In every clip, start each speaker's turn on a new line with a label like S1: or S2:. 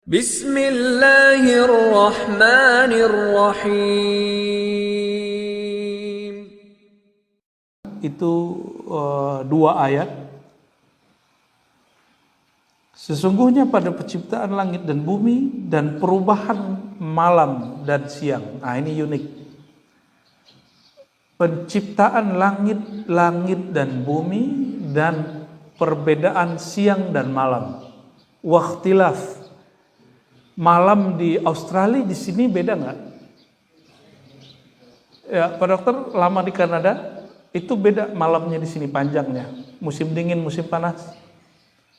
S1: Bismillahirrahmanirrahim.
S2: Itu dua ayat. Sesungguhnya pada penciptaan langit dan bumi dan perubahan malam dan siang. Nah, ini unik. Penciptaan langit dan bumi dan perbedaan siang dan malam. Wakhtilaf. Malam di Australia di sini beda nggak? Ya, Pak Dokter, lama di Kanada itu beda malamnya di sini panjangnya. Musim dingin, musim panas.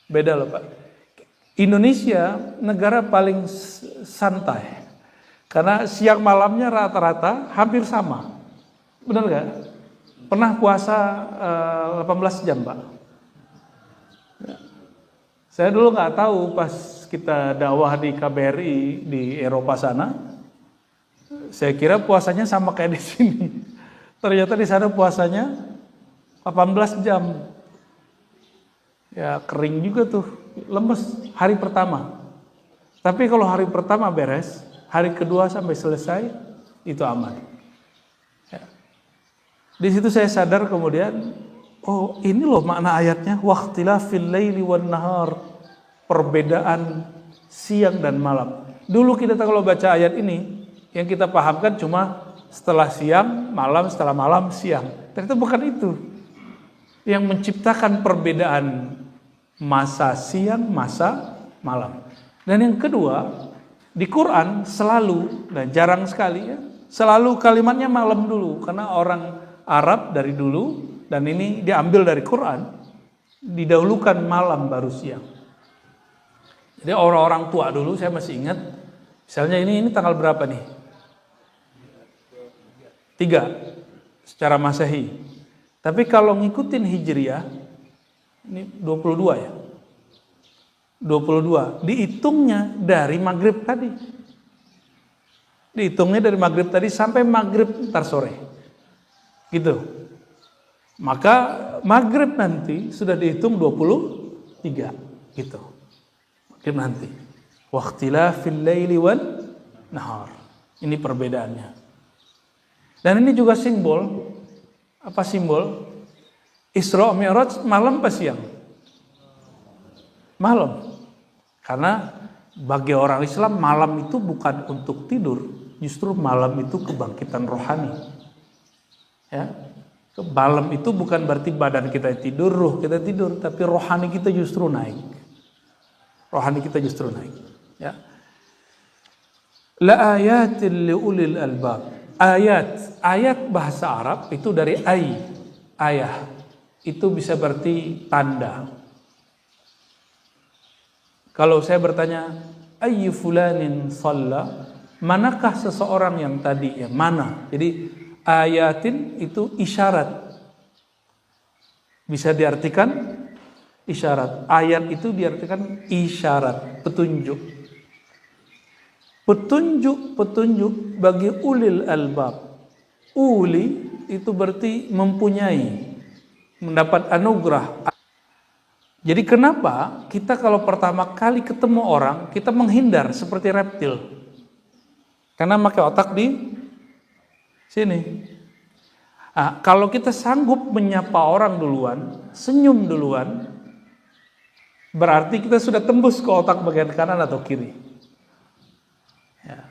S2: Beda loh, Pak. Indonesia negara paling santai. Karena siang malamnya rata-rata hampir sama. Benar nggak? Pernah puasa 18 jam, Pak? Ya. Saya dulu nggak tahu pas kita dakwah di KBRI di Eropa sana. Saya kira puasanya sama kayak di sini. Ternyata di sana puasanya 18 jam. Ya kering juga tuh, lemes hari pertama. Tapi kalau hari pertama beres, hari kedua sampai selesai itu aman. Ya. Di situ saya sadar kemudian, oh ini loh makna ayatnya, waqtilafil laili wan nahar, perbedaan siang dan malam. Dulu kita kalau baca ayat ini, yang kita pahamkan cuma setelah siang, malam, setelah malam, siang. Ternyata bukan itu. Yang menciptakan perbedaan masa siang, masa malam. Dan yang kedua, di Quran selalu, dan jarang sekali ya, selalu kalimatnya malam dulu. Karena orang Arab dari dulu, dan ini diambil dari Quran, didahulukan malam baru siang. Jadi orang-orang tua dulu saya masih ingat, misalnya ini tanggal berapa nih? 3 secara Masehi. Tapi kalau ngikutin Hijriah, ini 22 ya. 22. Dihitungnya dari maghrib tadi. Dihitungnya dari maghrib tadi sampai maghrib ntar sore. Gitu. Maka maghrib nanti sudah dihitung 23. Gitu. Maghrib nanti. Waqtilafil laili wan nahar. Ini perbedaannya. Dan ini juga simbol. Apa simbol? Isra Mi'raj malam apa siang? Malam. Karena bagi orang Islam malam itu bukan untuk tidur, justru malam itu kebangkitan rohani. Ya. Malam itu bukan berarti badan kita tidur, ruh kita tidur, tapi rohani kita justru naik. Rohani kita justru naik. Ya. La ayatin liulil albab. Ayat bahasa Arab itu dari ayah. Itu bisa berarti tanda. Kalau saya bertanya, ayyu fulanin shalla, manakah seseorang yang tadi, yang mana? Jadi ayatin itu isyarat. Bisa diartikan isyarat. Ayat itu diartikan isyarat, petunjuk. Petunjuk bagi ulil albab. Uli itu berarti mempunyai, mendapat anugerah. Jadi kenapa kita kalau pertama kali ketemu orang, kita menghindar seperti reptil? Karena pakai otak di sini. Nah, kalau kita sanggup menyapa orang duluan, senyum duluan, berarti kita sudah tembus ke otak bagian kanan atau kiri. Ya.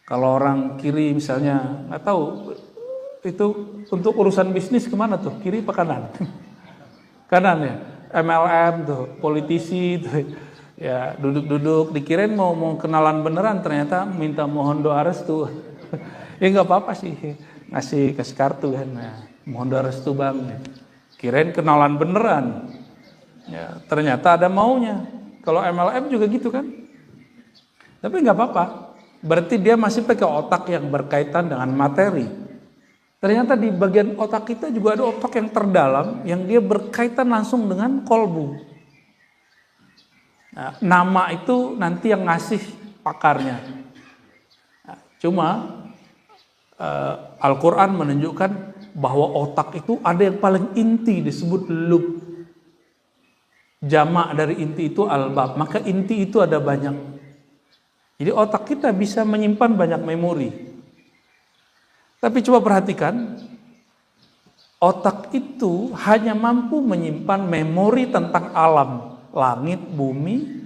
S2: Kalau orang kiri misalnya, nggak tahu, itu untuk urusan bisnis kemana tuh? Kiri apa kanan? Kanan ya. MLM tuh, politisi tuh, ya duduk-duduk, dikirain mau kenalan beneran, ternyata minta mohon doa restu. Ya nggak apa-apa sih, kasih kartu kan, nah, mohon doa restu bang. Kirain kenalan beneran, ya ternyata ada maunya. Kalau MLM juga gitu kan, tapi nggak apa-apa. Berarti dia masih pakai otak yang berkaitan dengan materi. Ternyata di bagian otak kita juga ada otak yang terdalam yang dia berkaitan langsung dengan kolbu. Nah, nama itu nanti yang ngasih pakarnya. Nah, cuma Al-Quran menunjukkan bahwa otak itu ada yang paling inti disebut lub. Jamak dari inti itu albab. Maka inti itu ada banyak. Jadi otak kita bisa menyimpan banyak memori. Tapi coba perhatikan, otak itu hanya mampu menyimpan memori tentang alam, langit, bumi,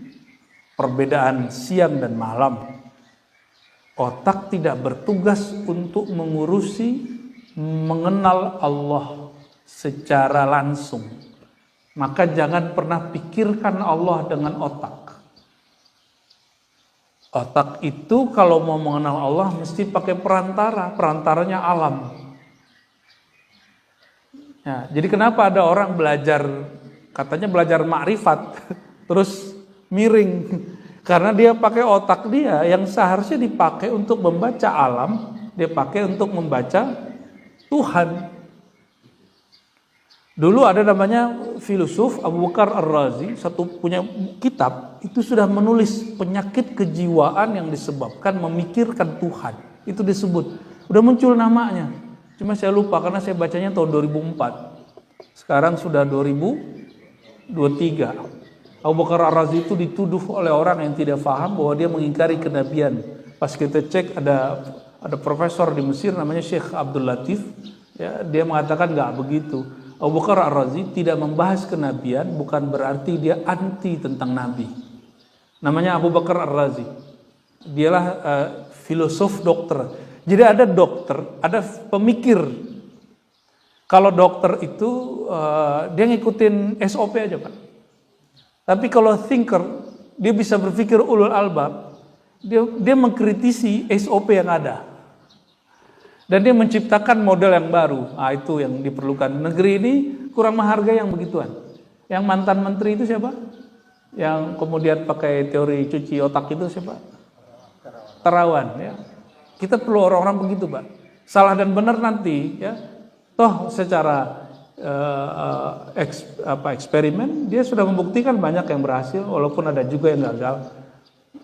S2: perbedaan siang dan malam. Otak tidak bertugas untuk mengurusi, mengenal Allah secara langsung. Maka jangan pernah pikirkan Allah dengan otak. Otak itu kalau mau mengenal Allah mesti pakai perantara, perantaranya alam. Ya, jadi kenapa ada orang belajar, katanya belajar makrifat, terus miring. Karena dia pakai otak dia yang seharusnya dipakai untuk membaca alam, dia pakai untuk membaca Tuhan. Dulu ada namanya filosof Abu Bakar Ar-Razi, satu punya kitab, itu sudah menulis penyakit kejiwaan yang disebabkan memikirkan Tuhan. Itu disebut, udah muncul namanya. Cuma saya lupa karena saya bacanya tahun 2004. Sekarang sudah 2023. Abu Bakar Ar-Razi itu dituduh oleh orang yang tidak paham bahwa dia mengingkari kenabian. Pas kita cek ada profesor di Mesir namanya Syekh Abdul Latif, ya, dia mengatakan nggak begitu. Abu Bakar Ar-Razi tidak membahas kenabian bukan berarti dia anti tentang nabi. Namanya Abu Bakar Ar-Razi. Dialah filosof dokter. Jadi ada dokter, ada pemikir. Kalau dokter itu dia ngikutin SOP aja, Pak. Tapi kalau thinker, dia bisa berpikir ulul albab. Dia mengkritisi SOP yang ada. Dan dia menciptakan model yang baru. Nah, itu yang diperlukan. Negeri ini kurang menghargai yang begituan. Yang mantan menteri itu siapa? Yang kemudian pakai teori cuci otak itu siapa? Terawan. Ya. Kita perlu orang-orang begitu, Pak. Salah dan benar nanti, ya. Toh secara eksperimen dia sudah membuktikan banyak yang berhasil, walaupun ada juga yang gagal.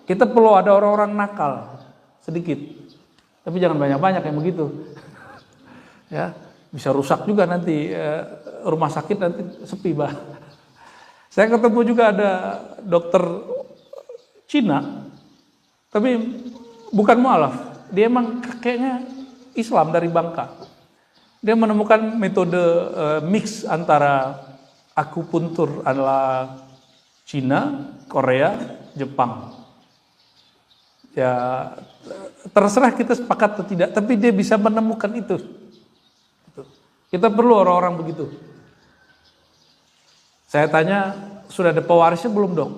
S2: Kita perlu ada orang-orang nakal sedikit. Tapi jangan banyak-banyak yang begitu. Ya, bisa rusak juga nanti rumah sakit nanti sepi, Bah. Saya ketemu juga ada dokter Cina, tapi bukan mualaf. Dia emang kakeknya Islam dari Bangka. Dia menemukan metode mix antara akupuntur ala Cina, Korea, Jepang. Ya, terserah kita sepakat atau tidak, tapi dia bisa menemukan itu. Kita perlu orang-orang begitu. Saya tanya, sudah ada pewarisnya belum, Dok?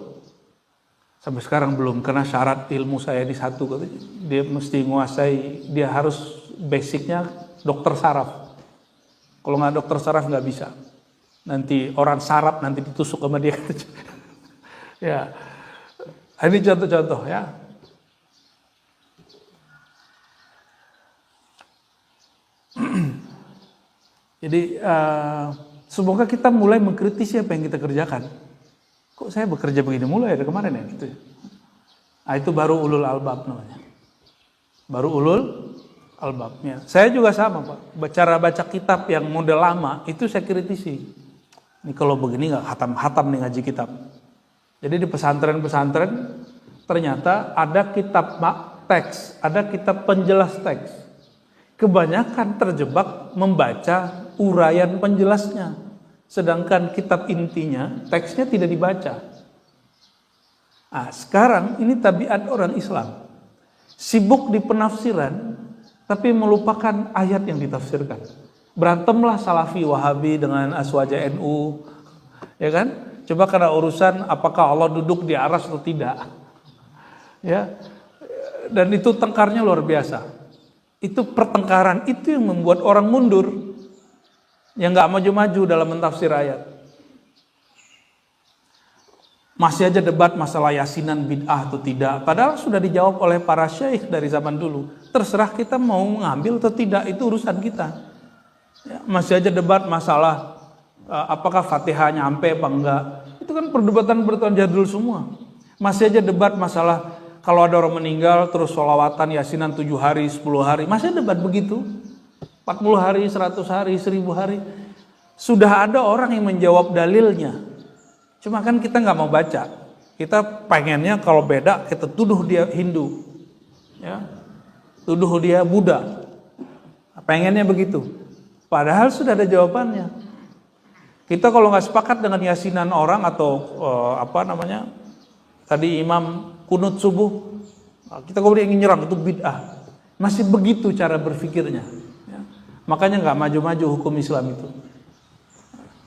S2: Sampai sekarang belum, karena syarat ilmu saya di satu, dia mesti menguasai, dia harus basicnya dokter saraf. Kalau nggak dokter saraf nggak bisa. Nanti orang saraf nanti ditusuk sama dia. Ya, ini contoh-contoh ya. Jadi semoga kita mulai mengkritisi apa yang kita kerjakan. Kok saya bekerja begini mulai dari kemarin ya gitu. Nah, itu baru ulul albab namanya. Baru ulul albabnya. Saya juga sama, Pak. Cara baca kitab yang model lama itu saya kritisi. Ini kalau begini nggak hatam-hatam nih ngaji kitab. Jadi di pesantren-pesantren ternyata ada kitab teks, ada kitab penjelas teks. Kebanyakan terjebak membaca uraian penjelasnya. Sedangkan kitab intinya, teksnya tidak dibaca. Nah, sekarang ini tabiat orang Islam. Sibuk di penafsiran, tapi melupakan ayat yang ditafsirkan. Berantemlah Salafi Wahabi dengan Aswaja NU. Ya kan? Coba karena urusan apakah Allah duduk di aras atau tidak. Ya. Dan itu tengkarnya luar biasa. Itu pertengkaran itu yang membuat orang mundur, yang nggak maju-maju dalam mentafsir ayat. Masih aja debat masalah yasinan bid'ah atau tidak, padahal sudah dijawab oleh para syekh dari zaman dulu. Terserah kita mau mengambil atau tidak, itu urusan kita. Ya, masih aja debat masalah apakah Fatihah nyampe apa enggak. Itu kan perdebatan jadul semua. Masih aja debat masalah kalau ada orang meninggal terus sholawatan yasinan 7 hari, 10 hari. Masih debat begitu. 40 hari, 100 hari, 1000 hari. Sudah ada orang yang menjawab dalilnya. Cuma kan kita nggak mau baca. Kita pengennya kalau beda kita tuduh dia Hindu. ya. Tuduh dia Buddha. Pengennya begitu. Padahal sudah ada jawabannya. Kita kalau nggak sepakat dengan yasinan orang atau tadi imam kunut subuh, kita kemudian ingin nyerang, itu bid'ah. Masih begitu cara berpikirnya. Ya. Makanya nggak maju-maju hukum Islam itu.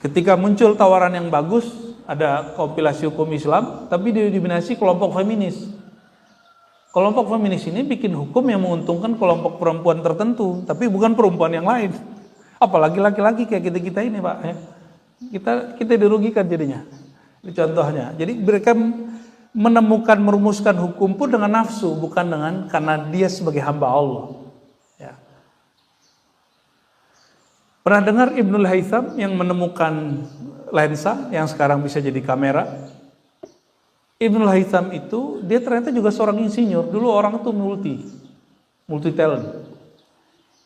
S2: Ketika muncul tawaran yang bagus, ada kompilasi hukum Islam, tapi didominasi kelompok feminis. Kelompok feminis ini bikin hukum yang menguntungkan kelompok perempuan tertentu, tapi bukan perempuan yang lain. Apalagi laki-laki kayak kita ini, Pak. Ya. Kita dirugikan jadinya. Ini contohnya. Jadi mereka merumuskan hukum pun dengan nafsu, bukan karena dia sebagai hamba Allah. Ya. Pernah dengar Ibnul Haytham yang menemukan lensa yang sekarang bisa jadi kamera? Ibnul Haytham itu dia ternyata juga seorang insinyur. Dulu orang itu multi talent.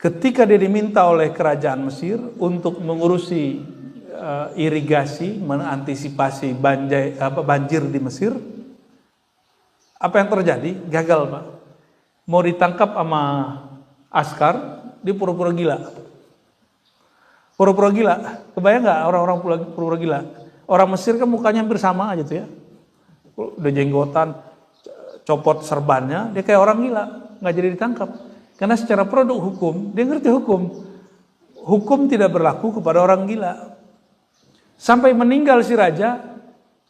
S2: Ketika dia diminta oleh kerajaan Mesir untuk mengurusi irigasi, mengantisipasi banjir di Mesir, apa yang terjadi? Gagal, Pak. Mau ditangkap sama askar, dia pura-pura gila. Pura-pura gila. Kebayang nggak orang-orang pura-pura gila? Orang Mesir kan mukanya hampir sama aja tuh ya. Udah jenggotan, copot serbannya, dia kayak orang gila, nggak jadi ditangkap. Karena secara produk hukum, dia ngerti hukum. Hukum tidak berlaku kepada orang gila. Sampai meninggal si raja,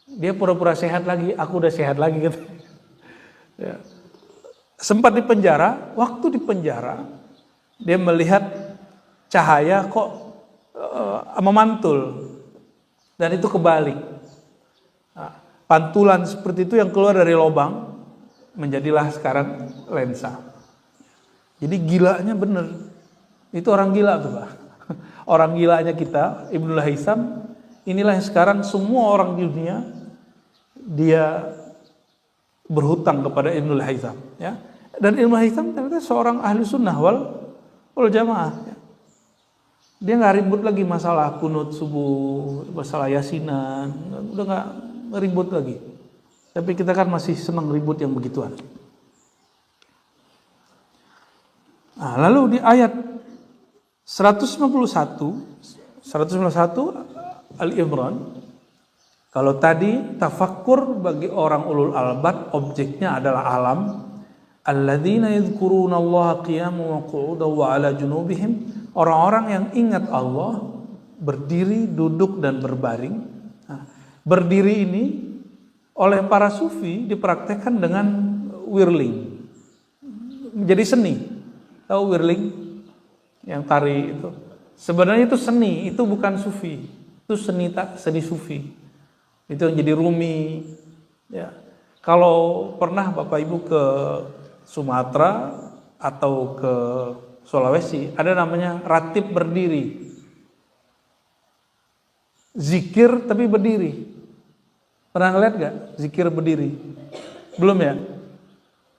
S2: dia pura-pura sehat lagi, aku udah sehat lagi gitu. Ya. Sempat di penjara, waktu di penjara, dia melihat cahaya kok memantul. Dan itu kebalik. Nah, pantulan seperti itu yang keluar dari lubang, menjadilah sekarang lensa. Jadi gilanya bener. Itu orang gila tuh, Pak. Orang gilanya kita, Ibnul Haytham, inilah yang sekarang semua orang di dunia dia berhutang kepada Ibnul Haytham, ya. Dan Ibnul Haytham ternyata seorang ahli sunnah wal jamaah. Ya. Dia nggak ribut lagi masalah kunut subuh, masalah yasinan, udah nggak ribut lagi. Tapi kita kan masih senang ribut yang begituan. Nah, lalu di ayat 151 Al-Imran, kalau tadi tafakkur bagi orang ulul albab objeknya adalah alam, alladzina yadhkurunallaha qiyaman wa qu'udan wa 'ala junubihim, orang-orang yang ingat Allah berdiri, duduk dan berbaring. Nah, berdiri ini oleh para sufi dipraktekkan dengan whirling, menjadi seni. Tahu whirling yang tari itu? Sebenarnya itu seni, itu bukan sufi. Itu seni sufi. Itu yang jadi Rumi. Ya. Kalau pernah Bapak Ibu ke Sumatera atau ke Sulawesi, ada namanya ratib berdiri. Zikir tapi berdiri. Pernah ngeliat gak zikir berdiri? Belum ya?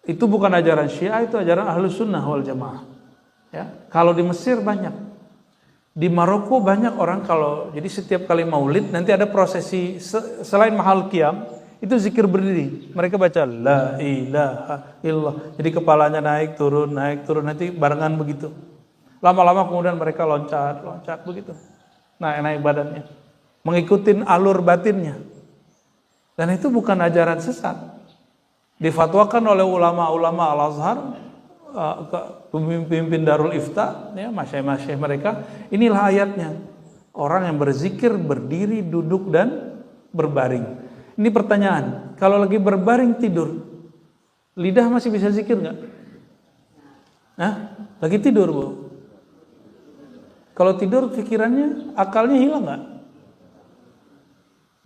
S2: Itu bukan ajaran Syiah, itu ajaran Ahlus Sunnah wal Jamaah. Ya. Kalau di Mesir banyak. Di Maroko banyak orang kalau jadi setiap kali maulid nanti ada prosesi selain mahal qiyam itu zikir berdiri. Mereka baca la ilaha illallah. Jadi kepalanya naik turun nanti barengan begitu. Lama-lama kemudian mereka loncat begitu. Naik badannya. Mengikuti alur batinnya. Dan itu bukan ajaran sesat. Difatwakan oleh ulama-ulama Al-Azhar, pemimpin Darul Ifta, ya, masyaikh mereka. Inilah ayatnya. Orang yang berzikir berdiri, duduk dan berbaring. Ini pertanyaan, kalau lagi berbaring tidur, lidah masih bisa zikir nggak? Lagi tidur, Bu. Kalau tidur pikirannya, akalnya hilang nggak?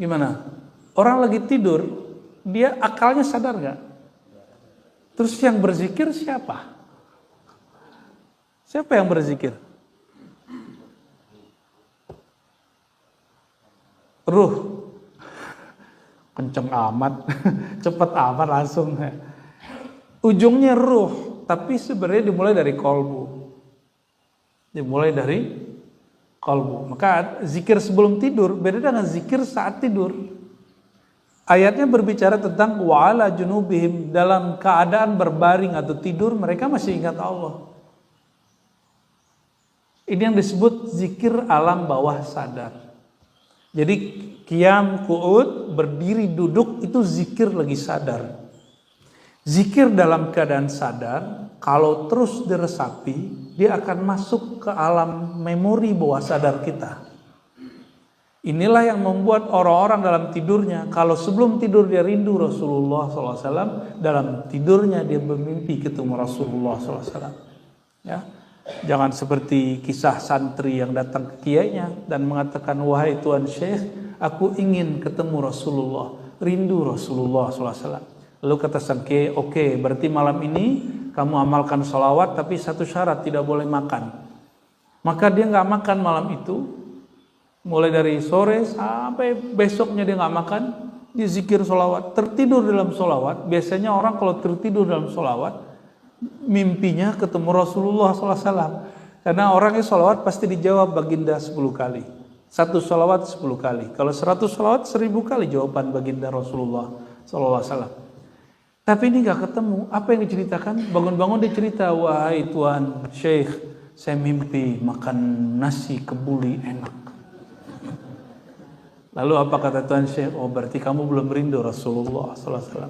S2: Gimana? Orang lagi tidur, dia akalnya sadar nggak? Terus yang berzikir siapa? Siapa yang berzikir? Ruh. Kenceng amat, cepat amat langsung. Ujungnya ruh, tapi sebenarnya dimulai dari kolbu. Dimulai dari kolbu. Maka zikir sebelum tidur beda dengan zikir saat tidur. Ayatnya berbicara tentang wa'ala junubihim, dalam keadaan berbaring atau tidur mereka masih ingat Allah. Ini yang disebut zikir alam bawah sadar. Jadi qiyam, qu'ud, berdiri, duduk itu zikir lagi sadar. Zikir dalam keadaan sadar, kalau terus diresapi, dia akan masuk ke alam memori bawah sadar kita. Inilah yang membuat orang-orang dalam tidurnya, kalau sebelum tidur dia rindu Rasulullah SAW, dalam tidurnya dia bermimpi ketemu Rasulullah SAW. Ya, jangan seperti kisah santri yang datang ke kiainya dan mengatakan, wahai Tuan Syekh, aku ingin ketemu Rasulullah, rindu Rasulullah SAW. Lalu kata sang kiai, oke, berarti malam ini kamu amalkan sholawat, tapi satu syarat, tidak boleh makan. Maka dia nggak makan malam itu. Mulai dari sore sampai besoknya dia nggak makan, dia zikir sholawat, tertidur dalam sholawat. Biasanya orang kalau tertidur dalam sholawat, mimpinya ketemu Rasulullah SAW. Karena orangnya sholawat pasti dijawab baginda 10 kali. Satu sholawat 10 kali. Kalau 100 sholawat 1000 kali jawaban baginda Rasulullah SAW. Tapi ini nggak ketemu. Apa yang diceritakan? Bangun-bangun dia cerita, wahai Tuan Syekh, saya mimpi makan nasi kebuli enak. Lalu apa kata Tuan Syekh? Oh, berarti kamu belum rindu Rasulullah SAW.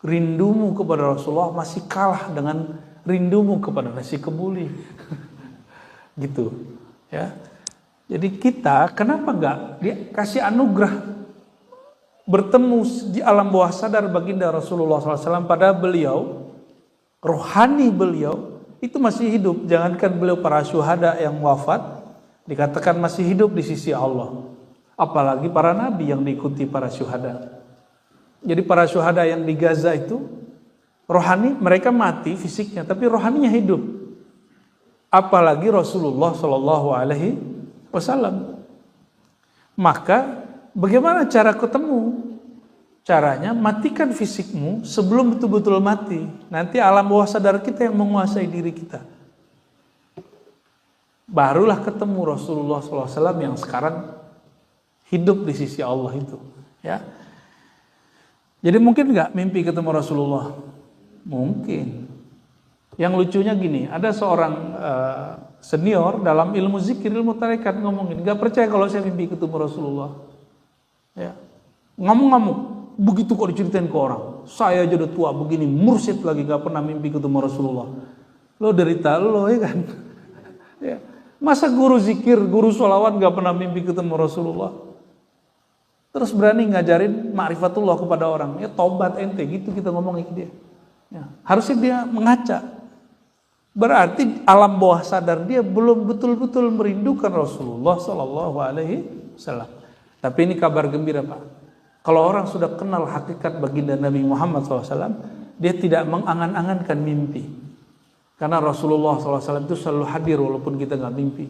S2: Rindumu kepada Rasulullah masih kalah dengan rindumu kepada nasi kebuli. Gitu, ya. Jadi kita kenapa enggak dia kasih anugerah bertemu di alam bawah sadar baginda Rasulullah SAW, pada beliau, rohani beliau itu masih hidup. Jangankan beliau para syuhada yang wafat, dikatakan masih hidup di sisi Allah. Apalagi para nabi yang diikuti para syuhada. Jadi para syuhada yang di Gaza itu, rohani mereka mati fisiknya, tapi rohaninya hidup. Apalagi Rasulullah SAW. Maka bagaimana cara ketemu? Caranya matikan fisikmu sebelum betul-betul mati. Nanti alam bawah sadar kita yang menguasai diri kita. Barulah ketemu Rasulullah SAW yang sekarang hidup di sisi Allah itu, ya. Jadi mungkin nggak mimpi ketemu Rasulullah? Mungkin. Yang lucunya gini, ada seorang senior dalam ilmu zikir, ilmu tarekat ngomongin, nggak percaya kalau saya mimpi ketemu Rasulullah. Ya, ngamuk-ngamuk. Begitu kok diceritain ke orang, saya aja udah tua begini, mursyid lagi nggak pernah mimpi ketemu Rasulullah. Lo derita lo, ya kan? Ya. Masa guru zikir, guru sholawat nggak pernah mimpi ketemu Rasulullah? Terus berani ngajarin ma'rifatullah kepada orang. Ya tobat ente, gitu kita ngomongin ke dia. Ya, harusnya dia mengaca. Berarti alam bawah sadar dia belum betul-betul merindukan Rasulullah SAW. Tapi ini kabar gembira, Pak. Kalau orang sudah kenal hakikat baginda Nabi Muhammad SAW, dia tidak mengangan-angankan mimpi. Karena Rasulullah SAW itu selalu hadir walaupun kita nggak mimpi.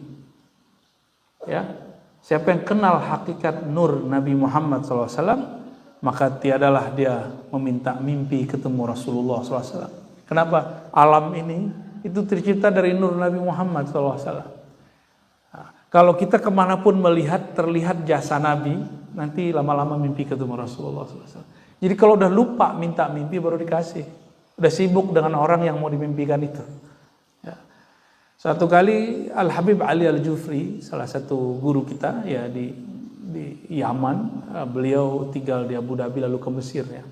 S2: Ya. Siapa yang kenal hakikat nur Nabi Muhammad SAW, maka tiadalah dia meminta mimpi ketemu Rasulullah SAW. Kenapa? Alam ini itu tercipta dari nur Nabi Muhammad SAW. Nah, kalau kita kemanapun melihat, terlihat jasa Nabi, nanti lama-lama mimpi ketemu Rasulullah SAW. Jadi kalau udah lupa minta mimpi baru dikasih. Udah sibuk dengan orang yang mau dimimpikan itu. Satu kali Al-Habib Ali Al-Jufri, salah satu guru kita ya di Yaman, beliau tinggal di Abu Dhabi lalu ke Mesir ya.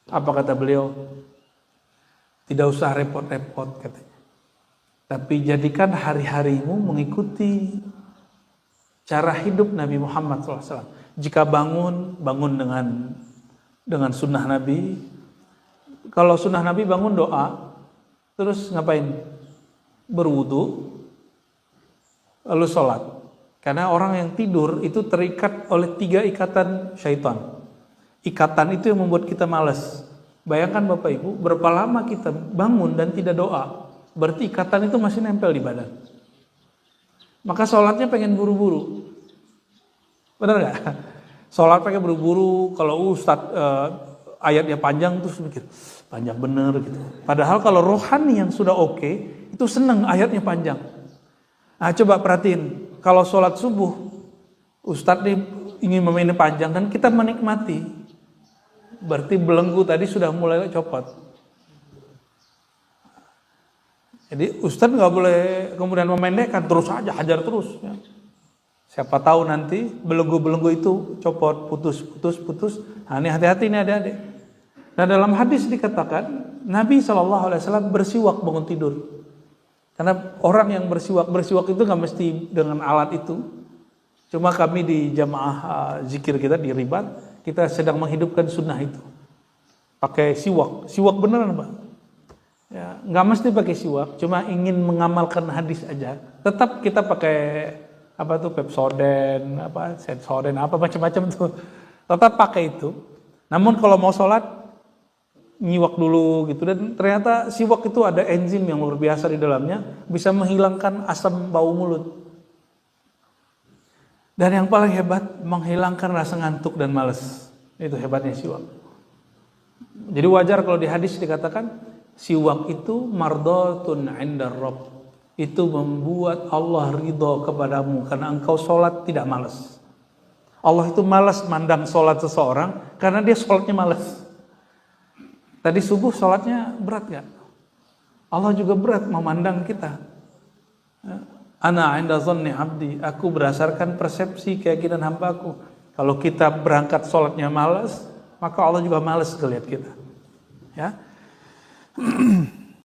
S2: Apa kata beliau? Tidak usah repot-repot katanya. Tapi jadikan hari-harimu mengikuti cara hidup Nabi Muhammad SAW. Jika bangun dengan sunnah Nabi. Kalau sunnah Nabi bangun doa, terus ngapain? Berwudu, lalu sholat. Karena orang yang tidur itu terikat oleh 3 ikatan syaitan. Ikatan itu yang membuat kita malas. Bayangkan Bapak Ibu, berapa lama kita bangun dan tidak doa, berarti ikatan itu masih nempel di badan. Maka sholatnya pengen buru-buru. Benar gak? Sholat pengen buru-buru, kalau ayatnya panjang terus mikir, panjang bener gitu. Padahal kalau rohani yang sudah oke, itu senang ayatnya panjang. Nah coba perhatiin, kalau sholat subuh, Ustadz nih ingin memainkan panjang, kan kita menikmati. Berarti belenggu tadi sudah mulai copot. Jadi Ustadz nggak boleh kemudian memendekkan, terus aja hajar terus. Ya. Siapa tahu nanti belenggu-belenggu itu copot, putus. Nah, ini hati-hati nih adik-adik. Nah, dalam hadis dikatakan Nabi SAW bersiwak bangun tidur. Karena orang yang bersiwak itu nggak mesti dengan alat itu. Cuma kami di jamaah zikir kita di Ribat, kita sedang menghidupkan sunnah itu. Pakai siwak beneran Pak. Ya, nggak mesti pakai siwak, cuma ingin mengamalkan hadis aja. Tetap kita pakai apa tuh Pepsodent, Sensoden, macam-macam tuh. Tetap pakai itu. Namun kalau mau sholat nyiwak dulu gitu, dan ternyata siwak itu ada enzim yang luar biasa di dalamnya, bisa menghilangkan asam bau mulut. Dan yang paling hebat, menghilangkan rasa ngantuk dan malas. Itu hebatnya siwak. Jadi wajar kalau di hadis dikatakan siwak itu mardhatun 'inda Rabb. Itu membuat Allah ridho kepadamu karena engkau sholat tidak malas. Allah itu malas mandang sholat seseorang karena dia sholatnya malas. Tadi subuh sholatnya berat gak? Allah juga berat memandang kita. Ana 'inda dhanni 'abdi, aku berdasarkan persepsi keyakinan hambaku. Kalau kita berangkat sholatnya malas, maka Allah juga malas ngelihat kita. Ya.